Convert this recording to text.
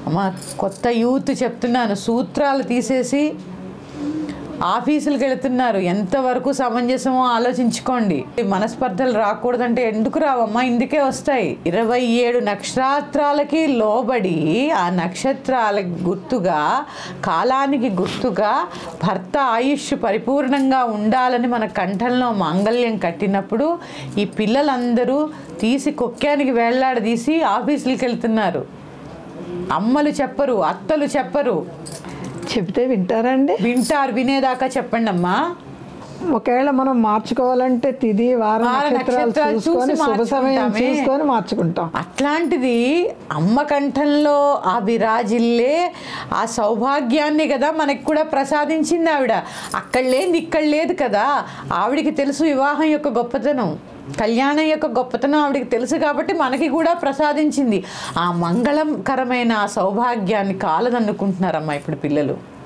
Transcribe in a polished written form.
అమ్మ కొత్త యూత్ చెప్తున్నాను, సూత్రాలు తీసేసి ఆఫీసులకు వెళుతున్నారు. ఎంతవరకు సమంజసమో ఆలోచించుకోండి. మనస్పర్ధలు రాకూడదంటే ఎందుకు రావమ్మా? ఇందుకే వస్తాయి. 27 నక్షత్రాలకి లోబడి ఆ నక్షత్రాలకి గుర్తుగా, కాలానికి గుర్తుగా భర్త ఆయుష్ పరిపూర్ణంగా ఉండాలని మన కంఠంలో మాంగళ్యం కట్టినప్పుడు ఈ పిల్లలందరూ తీసి కుక్కానికి వేళ్లాడదీసి ఆఫీసులకు వెళ్తున్నారు. అమ్మలు చెప్పరు, అత్తలు చెప్పరు. చెప్తే వింటారండి? వింటారు. వినేదాకా చెప్పండి అమ్మా. ఒకవేళ మనం మార్చుకోవాలంటే తిది వార నక్షత్రాలు చూసుకొని శుభ సమయం చూసుకొని మార్చుకుంటాం. అట్లాంటిది అమ్మ కంఠంలో ఆ విరాజిల్లే ఆ సౌభాగ్యాన్ని కదా మనకి కూడా ప్రసాదించింది ఆవిడ. అక్కడ లేనిది ఇక్కడ లేదు కదా. ఆవిడికి తెలుసు వివాహం యొక్క గొప్పతనం, కళ్యాణం యొక్క గొప్పతనం ఆవిడికి తెలుసు కాబట్టి మనకి కూడా ప్రసాదించింది. ఆ మంగళకరమైన ఆ సౌభాగ్యాన్ని కాలదన్నుకుంటున్నారమ్మా ఇప్పుడు పిల్లలు.